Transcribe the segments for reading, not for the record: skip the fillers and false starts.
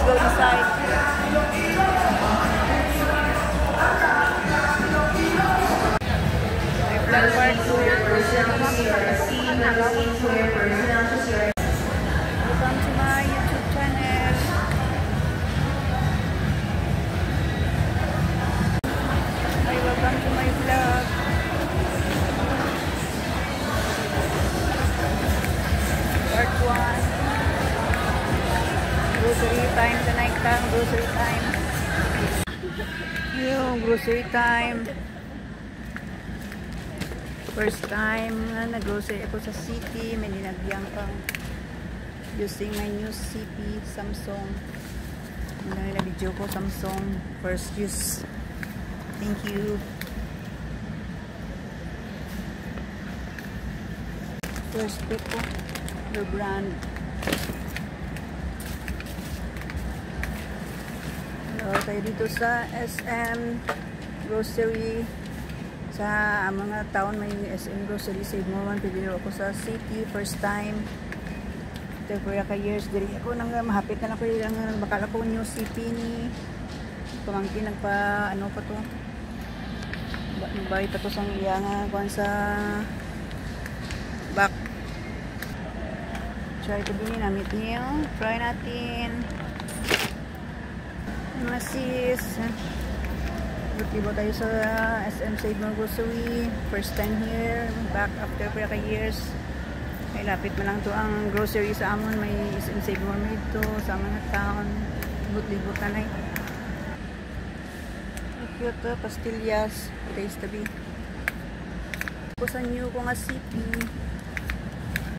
go inside. Welcome to my YouTube channel. Hi, welcome to my vlog. Part 1. Grocery time tonight lang. Grocery time. Yung grocery time. First time na nag-grocery ako sa city. May dinagyan kang using my new CP Samsung. Ang nila video ko, Samsung first use. Thank you. First pick ko, the brand. Hello, tayo dito sa SM Grocery. Sa mga taon may SM Grocery, save mo man. Pibili ako sa city, first time. Ito kuya ka years, diri ako nang mahapit na lang ko yung bakal ako new CP ni pamangkin nagpa ano pa to nagbayad pa to sa iya nga kuhan sa back. Try to din namit niyo, try natin masis. Buti-buti tayo sa SM Save Mo Grocery. First time here. Back after para years. Ay lapit mo lang to ang grocery sa amon. May SM Save Mo dito sa mga town. Libot-libot na na. Cute pastillas. Taste tabi. Ako sa new ko nga CP.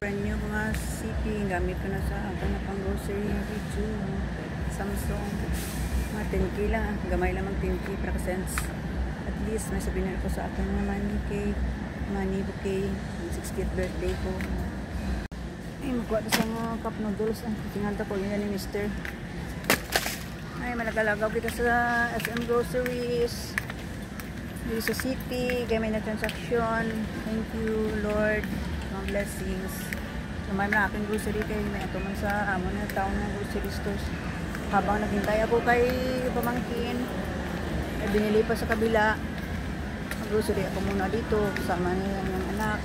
Brand new ko nga CP. Gamit ko na sa ako na pang grocery video. Samsung. Mga 10K lang, gamay lang mag 10K para cents. At least may sabihin na ko sa akin ng money bouquet 60th birthday ko. Ay magkuha na sa mga cup noodles. Tingalta ko yun ni Mr. Ay malagalagaw kita sa SM Groceries dito sa city. Kaya may na transaction. Thank you Lord, mga blessings. Sumay na aking grocery kayo may ito man sa amon na town ng grocery stores. Habang naghintay ako kay pamangkin, binili pa sa kabila. Mag-grocery ako muna dito, kasama niya ng anak.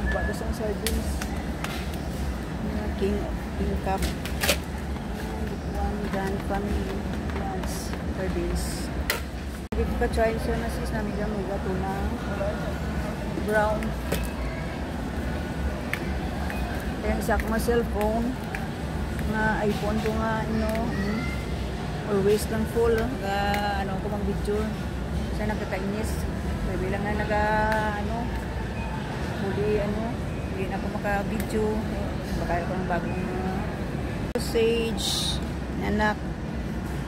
Magbagas ang sardines. King Cup. One Grand Family Lunch sardines. Dito ka try siya na sis namin dyan, mga tuna. Brown. Kaya isa akong cellphone. Nga iPhone ko nga always lang full ano ko mang video sa nagkakainis may bilang na huli hindi na ako maka video baka ako ng bagong sausage anak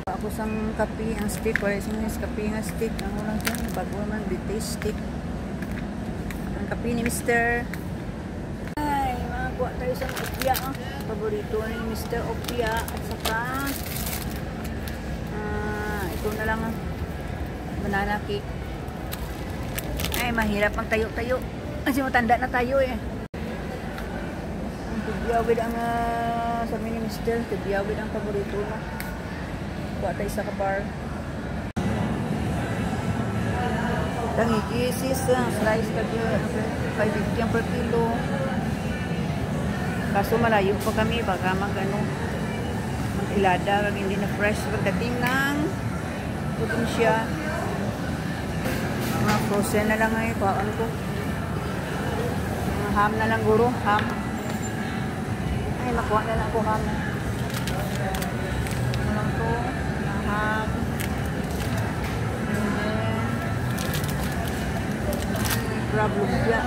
ako sang kape ang stick wala isang kape nga stick ang ulang dyan bago man taste stick ang kape ni Mr. Kuha tayo sa opia. Paborito ni Mr. Opia. At saka ito na lang banana cake. Ay mahirap ang tayo-tayo kasi matanda na tayo eh. Ang tibiyawid ang sabi ni Mr. Tibiyawid ang paborito na. Kuha tayo sa kabar. Tangikisis slice ka dyan 550 per kilo. Kaso malayo pa kami baka mag-ilada hindi na fresh pagdating ng probinsya. Mga frozen na lang ay kuhaan ko. Mga ham na lang guro, ham. Ay makuha na lang ako ham. Ano lang to? Ham. And then crab lumpia.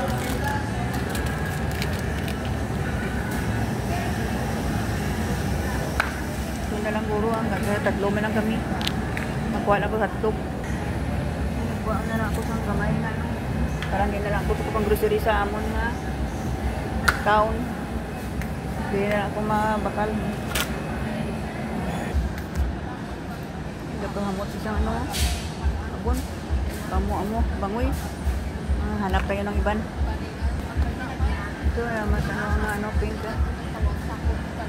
Na lang guro ang tatlo man lang kami makuha lang ko hatlog makuha na lang ako sa kamay na parang hindi na lang ako pang grocery sa amon nga town hindi na lang ako mabakal hindi ko hamot isang abon amo bangoy hanap tayo ng iban ito mas pink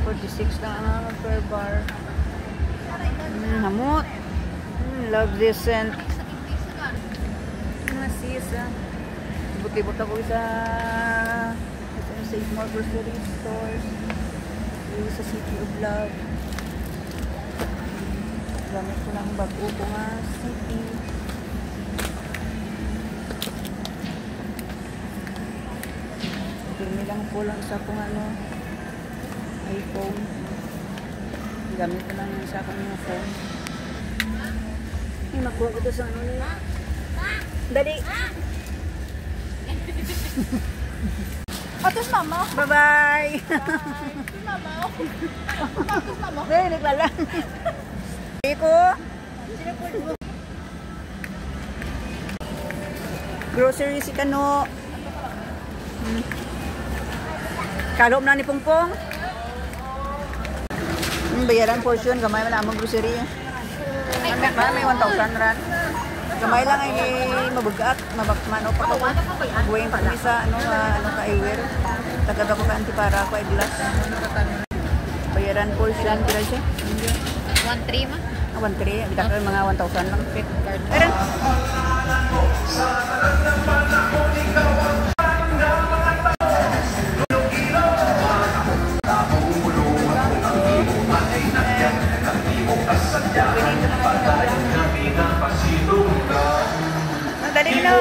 for 26 lang ang per bar. Hamot. Love this scent. Masisa. Ibot-ibot ako sa Save More Grocery Stores. Sa City of Love. Gamit ko lang bago ko nga city. Pirmi lang po lang sa kung ano iPhone. Gamit ko lang sa kanyang phone. Ay, makuha ko ito sa ano nila. Dali! Atos mama. Bye-bye! Si mama. Atos mama. Dali, naglala. Iko! Grocery si Kano. Kaloob na ni Pongpong. Bayaran portion, gamay man ang grocery. May 1,000 ran. Gamay lang ay mabugat, mabakman o pa ko. Buwing pa sa ano ka iwer. Tagad ako ka antipara ko ay glass. Bayaran portion kira siya. 1-3 ma. 1,300, kita ko mga 1,000 lang. Ayan. Dali na.